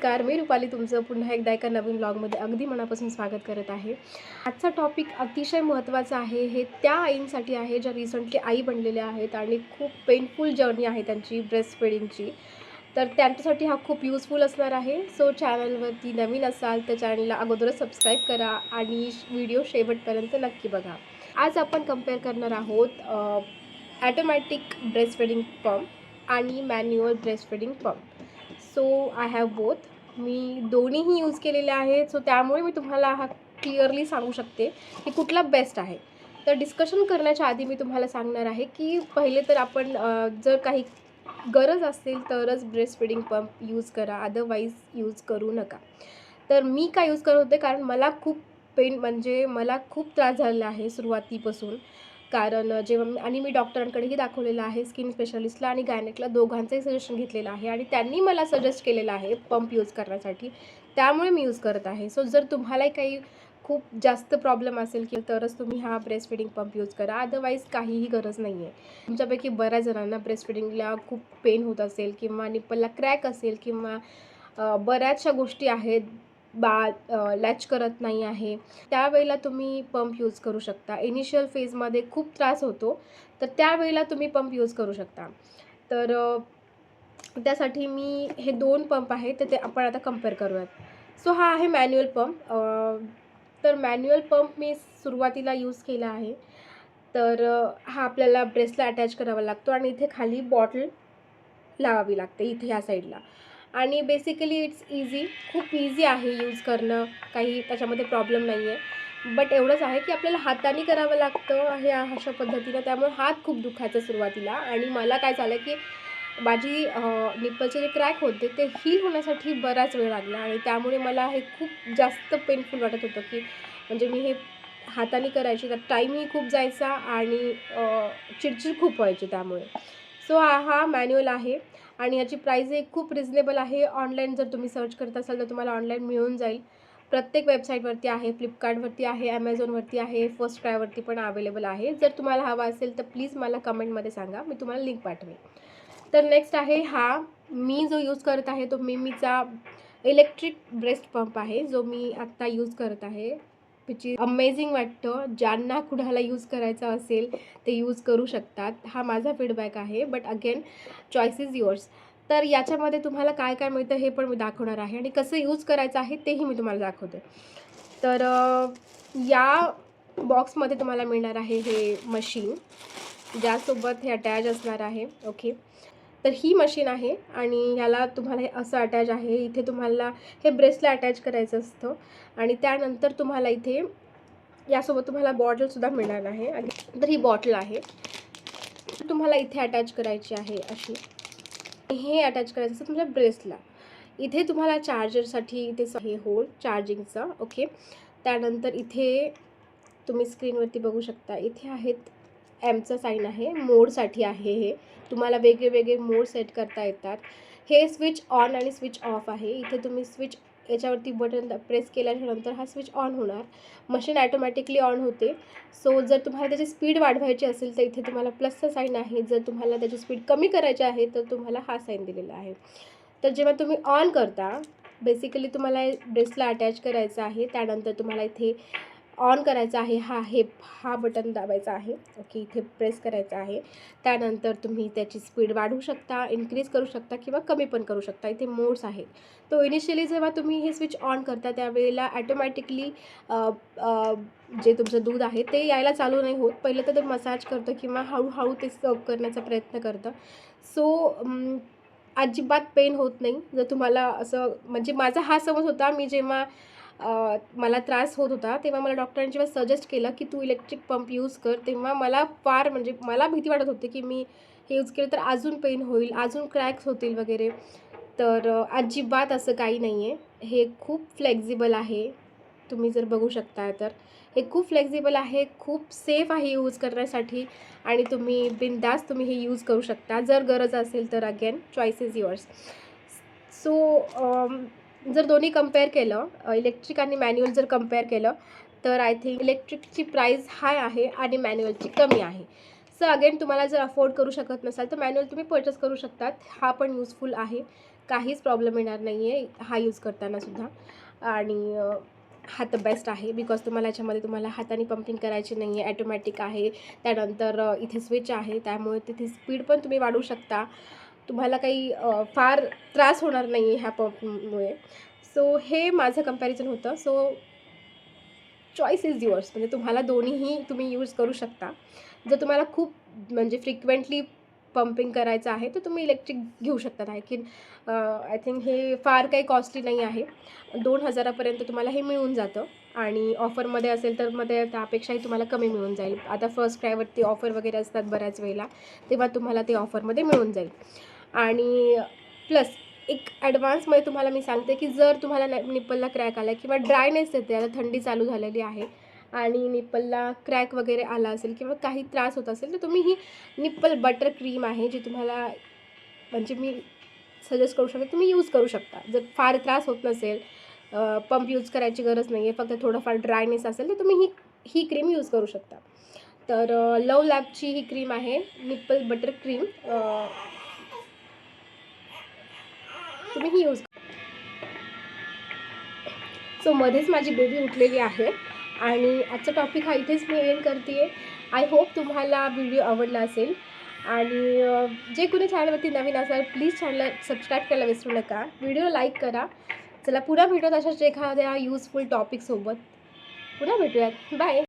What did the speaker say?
नमस्कार, मी रुपाली तुमचं पुन्हा एकदा एका नवीन ब्लॉगमध्ये अगदी मनापासून स्वागत करत आहे. आजचा टॉपिक अतिशय महत्त्वाचा आहे. हे त्या आईंसाठी आहे ज्या रिसेंटली आई बनलेल्या आहेत आणि खूप पेनफुल जर्नी आहे त्यांची ब्रेस्ट फिडिंगची. तर त्यांच्यासाठी हा खूप युजफुल असणार आहे. सो चॅनलवरती नवीन असाल तर चॅनलला अगोदरच सबस्क्राईब करा आणि व्हिडिओ शेवटपर्यंत नक्की बघा. आज आपण कंपेअर करणार आहोत ॲटोमॅटिक ब्रेस्ट फिडिंग पंप आणि manual breast feeding pump. So I have both. मी दोन्हीही यूज केलेले आहेत. सो त्यामुळे मी तुम्हाला हा क्लिअरली सांगू शकते की कुठला बेस्ट आहे. तर डिस्कशन करण्याच्या आधी मी तुम्हाला सांगणार आहे की पहिले तर आपण जर काही गरज असेल तरच ब्रेस्ट फिडिंग पंप यूज करा, अदरवाईज यूज करू नका. तर मी काय यूज करत होते कारण मला खूप पेन म्हणजे मला खूप त्रास झालेला आहे सुरुवातीपासून. कारण जेव्हा मी डॉक्टरांकडेही दाखवलेलं आहे, स्किन स्पेशालिस्टला आणि गायनेकला दोघांचंही सजेशन घेतलेलं आहे आणि त्यांनी मला सजेस्ट केलेलं आहे पंप यूज करण्यासाठी. त्यामुळे मी यूज करत आहे. सो जर तुम्हालाही काही खूप जास्त प्रॉब्लेम असेल की तरच तुम्ही हा ब्रेस्ट फिडिंग पंप यूज करा, अदरवाईज काहीही गरज नाही आहे. तुमच्यापैकी बऱ्याच जणांना ब्रेस्ट फिडिंगला खूप पेन होत असेल किंवा निप्पलला क्रॅक असेल किंवा बऱ्याचशा गोष्टी आहेत, बाळ लॅच करत नाही आहे, त्यावेळेला तुम्ही पंप यूज करू शकता. इनिशियल फेजमध्ये खूप त्रास होतो, तर त्यावेळेला तुम्ही पंप यूज करू शकता. तर त्यासाठी मी हे 2 पंप आहेत तर ते आपण आता कंपेअर करूयात. सो हा आहे मॅन्युअल पंप. तर मॅन्युअल पंप मी सुरुवातीला यूज केला आहे. तर हा आपल्याला ब्रेस्टला अटॅच करावा लागतो आणि इथे खाली बॉटल लावावी लागते इथे ह्या साईडला. आणि बेसिकली इट्स इझी, खूप इझी आहे यूज करणं, काही त्याच्यामध्ये प्रॉब्लेम नाही आहे. बट एवढंच आहे की आपल्याला हाताने करावं लागतं हे अशा पद्धतीनं, त्यामुळे हात खूप दुखायचा सुरुवातीला. आणि मला काय झालं की माझी निप्पलचे जे क्रॅक होते ते हील होण्यासाठी बराच वेळ लागला आणि त्यामुळे मला हे खूप जास्त पेनफुल वाटत होतं की म्हणजे मी हे हाताने करायची तर टाईमही खूप जायचा आणि चिडचिड खूप व्हायची त्यामुळे. सो हा मॅन्युअल आहे आणि याची प्राईजही खूप रिजनेबल आहे. ऑनलाईन जर तुम्ही सर्च करत असाल तर तुम्हाला ऑनलाईन मिळून जाईल. प्रत्येक वेबसाईटवरती आहे, फ्लिपकार्टवरती आहे, ॲमेझॉनवरती आहे, फर्स्ट क्रायवरती पण अवेलेबल आहे. जर तुम्हाला हवा असेल तर प्लीज मला कमेंटमध्ये सांगा, मी तुम्हाला लिंक पाठवेल. तर नेक्स्ट आहे हा मी जो यूज करत आहे तो मिमीचा इलेक्ट्रिक ब्रेस्ट पंप आहे, जो मी आत्ता यूज करत आहे. विच इज अमेझिंग वाटतं. ज्यांना कुणाला यूज करायचा असेल ते यूज करू शकतात. हा माझा फीडबॅक आहे, but again choice is yours. तर याच्यामध्ये तुम्हाला काय काय मिळतं हे पण मी दाखवणार आहे आणि कसं यूज करायचं आहे तेही मी तुम्हाला दाखवते. तर या बॉक्समध्ये तुम्हाला मिळणार आहे हे मशीन, ज्यासोबत हे अटॅच असणार आहे. ओके, तर ही मशीन आहे आणि ह्याला तुम्हाला हे असं अटॅच आहे. इथे तुम्हाला हे ब्रेसला अटॅच करायचं असतं आणि त्यानंतर तुम्हाला इथे यासोबत तुम्हाला बॉटलसुद्धा मिळणार आहे. आणि तर ही बॉटल आहे, तुम्हाला इथे अटॅच करायची आहे अशी. हे अटॅच करायचं असतं तुमच्या ब्रेसला. इथे तुम्हाला चार्जरसाठी इथे हे होल चार्जिंगचं. ओके, त्यानंतर इथे तुम्ही स्क्रीनवरती बघू शकता, इथे आहेत एमचं साईन आहे, मोडसाठी आहे. हे तुम्हाला वेगळे वेगळे मोड सेट करता येतात. हे स्विच ऑन आणि स्विच ऑफ आहे. इथे तुम्ही स्विच याच्यावरती बटन प्रेस केल्यानंतर हा स्विच ऑन होणार, मशीन ॲटोमॅटिकली ऑन होते. सो जर तुम्हाला त्याची स्पीड वाढवायची असेल तर इथे तुम्हाला प्लसचं साईन आहे. जर तुम्हाला त्याची स्पीड कमी करायची आहे तर तुम्हाला हा साईन दिलेला आहे. तर जेव्हा तुम्ही ऑन करता, बेसिकली तुम्हाला ब्रेसला अटॅच करायचं आहे, त्यानंतर तुम्हाला इथे ऑन करायचा आहे. हा बटन दाबायचा आहे. ओके, इथे प्रेस करायचा आहे. त्यानंतर तुम्ही त्याची स्पीड वाढवू शकता, इन्क्रीज करू शकता किंवा कमी पण करू शकता. इथे मोड्स आहेत. तो इनिशियली जेव्हा तुम्ही हे स्विच ऑन करता त्यावेळेला ॲटोमॅटिकली जे तुमचं दूध आहे ते यायला चालू नाही होत. पहिलं तर ते मसाज करतं किंवा हळूहळू ते सर्व करण्याचा प्रयत्न करतं. सो अजिबात पेन होत नाही. जर तुम्हाला असं म्हणजे माझा हा समज होता, मी जेव्हा मला त्रास होत होता तेव्हा मला डॉक्टरांनी जेव्हा सजेस्ट केलं की तू इलेक्ट्रिक पंप यूज कर, तेव्हा मला फार म्हणजे मला भीती वाटत होती की मी हे यूज केलं तर अजून पेन होईल, अजून क्रॅक्स होतील वगैरे. तर अजिबात असं काही नाही आहे. हे खूप फ्लेक्झिबल आहे. तुम्ही जर बघू शकता तर हे खूप फ्लेक्झिबल आहे, खूप सेफ आहे यूज करण्यासाठी आणि तुम्ही बिनधास्त तुम्ही हे यूज करू शकता जर गरज असेल तर. Again choice is yours. So जर दोन्ही कंपेअर केलं, इलेक्ट्रिक आणि मॅन्युअल जर कंपेअर केलं तर आय थिंक इलेक्ट्रिकची प्राईस हाय आहे आणि मॅन्युअलची कमी आहे. सो अगेन तुम्हाला जर अफोर्ड करू शकत नसाल तर मॅन्युअल तुम्ही पर्चेस करू शकतात. हा पण यूजफुल आहे काहीच प्रॉब्लेम येणार नाही आहे हा यूज करतानासुद्धा. आणि हा तर बेस्ट आहे बिकॉज तुम्हाला याच्यामध्ये तुम्हाला हाताने पंपिंग करायची नाही आहे, ॲटोमॅटिक आहे. त्यानंतर इथे स्विच आहे, त्यामुळे तिथे स्पीड पण तुम्ही वाढवू शकता. तुम्हाला काही फार त्रास होणार नाही आहे ह्या पंपमुळे. सो हे माझं कंपॅरिझन होतं. सो चॉईस इज युअर्स, म्हणजे तुम्हाला दोन्हीही तुम्ही यूज करू शकता. जर तुम्हाला खूप म्हणजे फ्रिक्वेंटली पंपिंग करायचं आहे तर तुम्ही इलेक्ट्रिक घेऊ शकता. आय थिंक हे फार काही कॉस्टली नाही आहे. 2,000पर्यंत तुम्हाला हे मिळून जातं आणि ऑफरमध्ये असेल तर मध्ये त्यापेक्षाही तुम्हाला कमी मिळून जाईल. आता फर्स्ट क्रायवरती ऑफर वगैरे असतात बऱ्याच वेळेला, तेव्हा तुम्हाला ते ऑफरमध्ये मिळून जाईल. आणि प्लस एक ॲडव्हान्समध्ये तुम्हाला मी सांगते की जर तुम्हाला निप्पलला क्रॅक आला किंवा ड्रायनेस येते, आता थंडी चालू झालेली आहे आणि निप्पलला क्रॅक वगैरे आला असेल किंवा काही त्रास होत असेल, तर तुम्ही ही निप्पल बटर क्रीम आहे जी तुम्हाला म्हणजे मी सजेस्ट करू शकते, तुम्ही यूज करू शकता. जर फार त्रास होत नसेल, पंप यूज करायची गरज नाही आहे, फक्त थोडंफार ड्रायनेस असेल तर तुम्ही ही क्रीम यूज करू शकता. तर लव लॅबची ही क्रीम आहे, निप्पल बटर क्रीम. तुम्ही ही यूज. सो मध्येच माझी बेबी उठलेली आहे आणि आजचा टॉपिक हा इथेच मी एंड करते आहे. आय होप तुम्हाला व्हिडिओ आवडला असेल आणि जे कोणी चॅनलवरती नवीन असाल प्लीज चॅनलला सबस्क्राईब करायला विसरू नका. व्हिडिओ लाईक करा. चला पुन्हा भेटूयात अशाच एखाद्या युजफुल टॉपिकसोबत. पुन्हा भेटूयात. बाय.